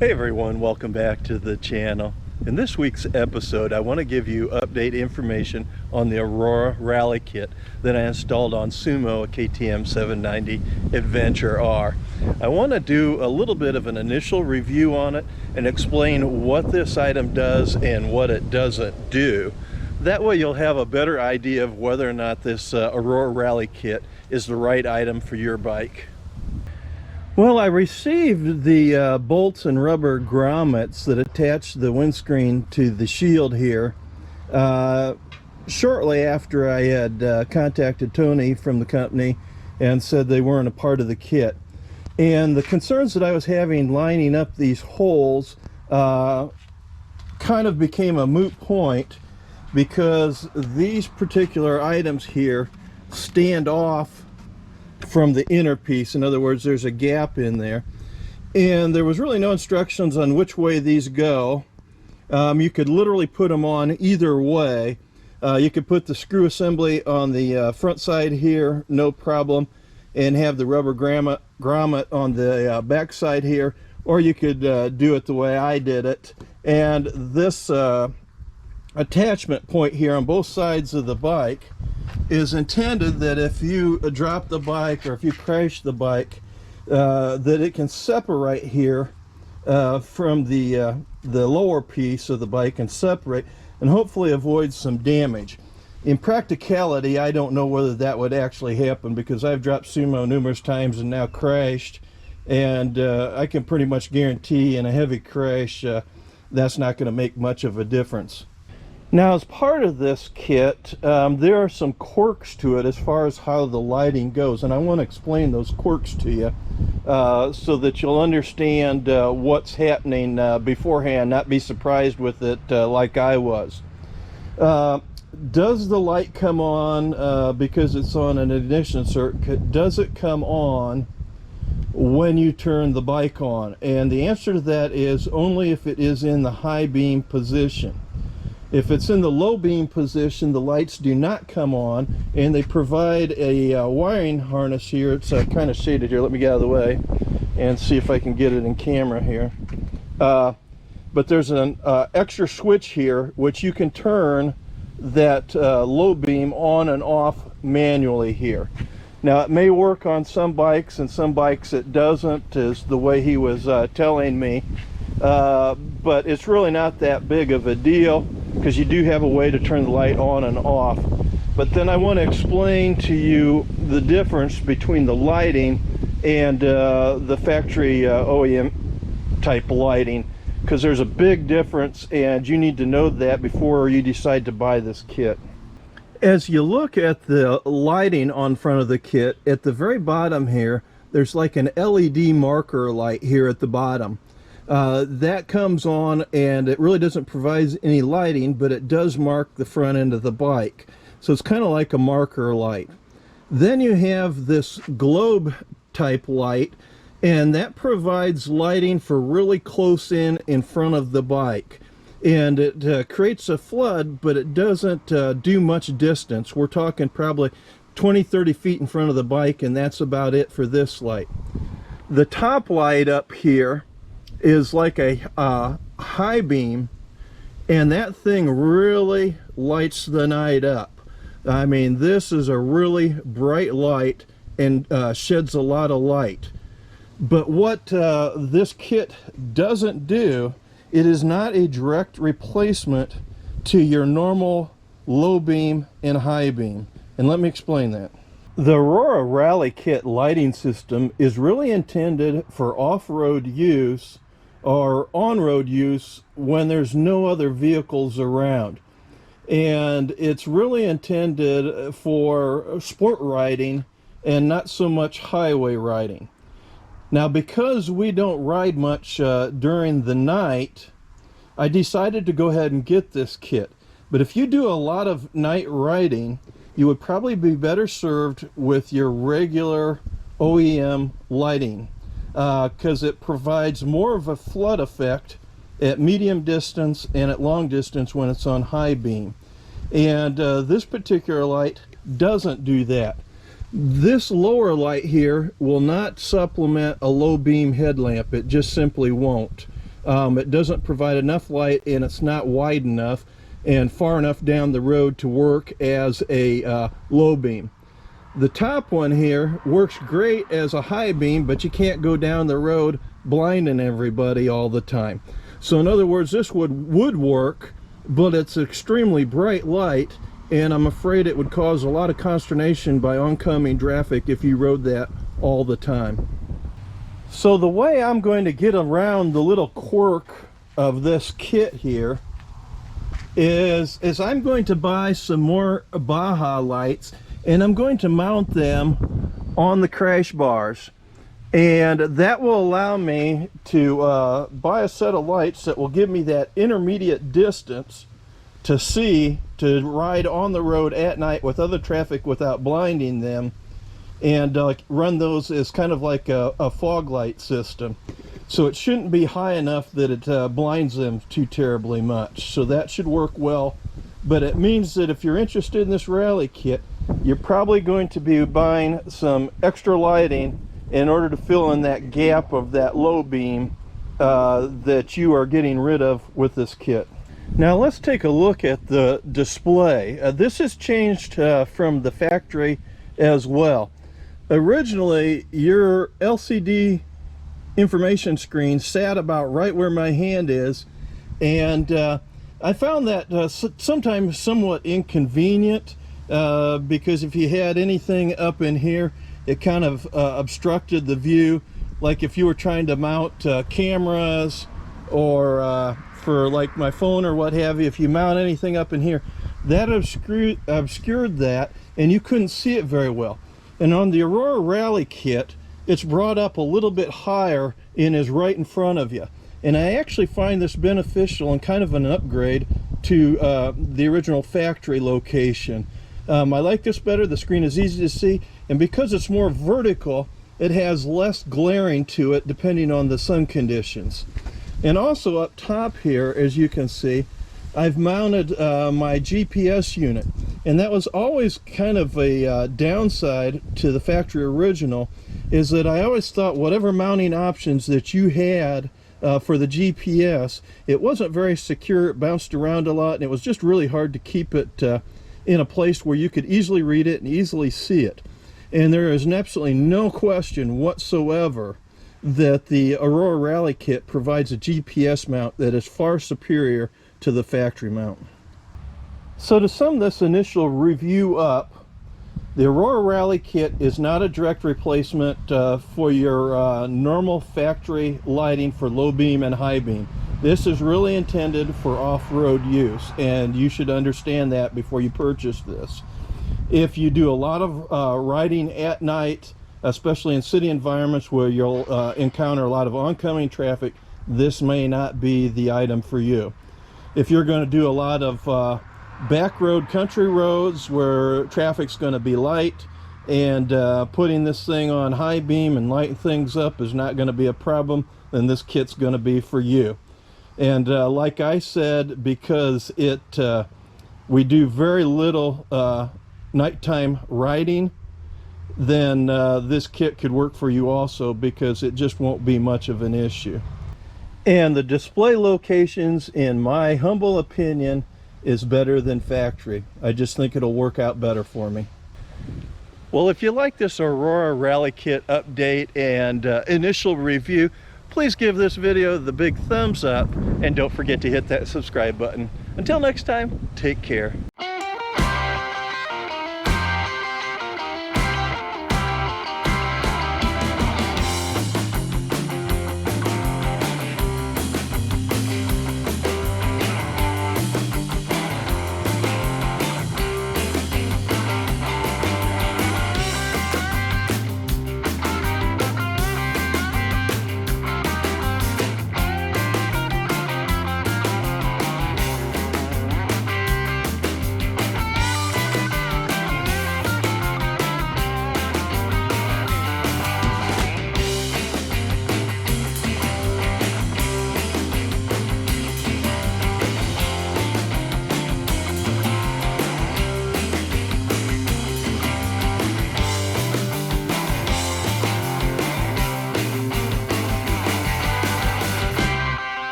Hey everyone, welcome back to the channel. In this week's episode, I want to give you update information on the Aurora Rally Kit that I installed on Sumo, a KTM 790 Adventure R. I want to do a little bit of an initial review on it and explain what this item does and what it doesn't do. That way you'll have a better idea of whether or not this Aurora Rally Kit is the right item for your bike. Well, I received the bolts and rubber grommets that attach the windscreen to the shield here shortly after I had contacted Tony from the company and said they weren't a part of the kit. And the concerns that I was having lining up these holes kind of became a moot point because these particular items here stand off from the inner piece. In other words, there's a gap in there, and there was really no instructions on which way these go. You could literally put them on either way. You could put the screw assembly on the front side here, no problem, and have the rubber grommet on the back side here, or you could do it the way I did it. And this attachment point here on both sides of the bike is intended that if you drop the bike or if you crash the bike, that it can separate here from the lower piece of the bike and separate and hopefully avoid some damage. In practicality, I don't know whether that would actually happen because I've dropped Sumo numerous times and now crashed, and I can pretty much guarantee in a heavy crash that's not going to make much of a difference. Now, as part of this kit, there are some quirks to it as far as how the lighting goes, and I want to explain those quirks to you so that you'll understand what's happening beforehand, not be surprised with it like I was. Does the light come on because it's on an ignition circuit? Does it come on when you turn the bike on? And the answer to that is only if it is in the high beam position. If it's in the low beam position, the lights do not come on, and they provide a wiring harness here. It's kind of shaded here. Let me get out of the way and see if I can get it in camera here. But there's an extra switch here which you can turn that low beam on and off manually here. Now, it may work on some bikes, and some bikes it doesn't, is the way he was telling me. But it's really not that big of a deal because you do have a way to turn the light on and off. But then I want to explain to you the difference between the lighting and the factory OEM type lighting, because there's a big difference and you need to know that before you decide to buy this kit. As you look at the lighting on front of the kit, at the very bottom here, there's like an LED marker light here at the bottom. That comes on, and it really doesn't provide any lighting, but it does mark the front end of the bike. So it's kind of like a marker light. Then you have this globe type light, and that provides lighting for really close in front of the bike. And it creates a flood, but it doesn't do much distance. We're talking probably 20-30 feet in front of the bike, and that's about it for this light. The top light up here is like a high beam, and that thing really lights the night up. I mean, this is a really bright light and sheds a lot of light. But what this kit doesn't do, it is not a direct replacement to your normal low beam and high beam. And let me explain that. The Aurora Rally Kit lighting system is really intended for off-road use or on-road use when there's no other vehicles around. And it's really intended for sport riding and not so much highway riding. Now, because we don't ride much during the night, I decided to go ahead and get this kit. But if you do a lot of night riding, you would probably be better served with your regular OEM lighting, because it provides more of a flood effect at medium distance and at long distance when it's on high beam. And this particular light doesn't do that. This lower light here will not supplement a low beam headlamp. It just simply won't. It doesn't provide enough light, and it's not wide enough and far enough down the road to work as a low beam. The top one here works great as a high beam, but you can't go down the road blinding everybody all the time. So in other words, this would work, but it's extremely bright light, and I'm afraid it would cause a lot of consternation by oncoming traffic if you rode that all the time. So the way I'm going to get around the little quirk of this kit here is I'm going to buy some more Baja lights, and I'm going to mount them on the crash bars, and that will allow me to buy a set of lights that will give me that intermediate distance to ride on the road at night with other traffic without blinding them, and run those as kind of like a fog light system. So it shouldn't be high enough that it blinds them too terribly much. So that should work well. But it means that if you're interested in this rally kit, you're probably going to be buying some extra lighting in order to fill in that gap of that low beam that you are getting rid of with this kit. Now let's take a look at the display. This has changed from the factory as well. Originally, your LCD information screen sat about right where my hand is, and I found that sometimes somewhat inconvenient because if you had anything up in here, it kind of obstructed the view. Like if you were trying to mount cameras, or for like my phone or what have you, if you mount anything up in here, that obscured that, and you couldn't see it very well. And on the Aurora Rally Kit, it's brought up a little bit higher and is right in front of you. And I actually find this beneficial and kind of an upgrade to the original factory location. I like this better. The screen is easy to see, and because it's more vertical, it has less glaring to it depending on the sun conditions. And also up top here, as you can see, I've mounted my GPS unit, and that was always kind of a downside to the factory original, is that I always thought whatever mounting options that you had for the GPS, it wasn't very secure. It bounced around a lot, and it was just really hard to keep it in a place where you could easily read it and easily see it. And there is absolutely no question whatsoever that the Aurora Rally Kit provides a GPS mount that is far superior to the factory mount. So to sum this initial review up, the Aurora Rally Kit is not a direct replacement for your normal factory lighting for low beam and high beam. This is really intended for off-road use, and you should understand that before you purchase this. If you do a lot of riding at night, especially in city environments where you'll encounter a lot of oncoming traffic, this may not be the item for you. If you're going to do a lot of back road country roads where traffic's going to be light, and putting this thing on high beam and lighting things up is not going to be a problem, then this kit's going to be for you. And like I said, because we do very little nighttime riding, then this kit could work for you also, because it just won't be much of an issue. And the display locations, in my humble opinion, is better than factory. I just think it'll work out better for me. Well, if you like this Aurora Rally Kit update and initial review, please give this video the big thumbs up, and don't forget to hit that subscribe button. Until next time, take care.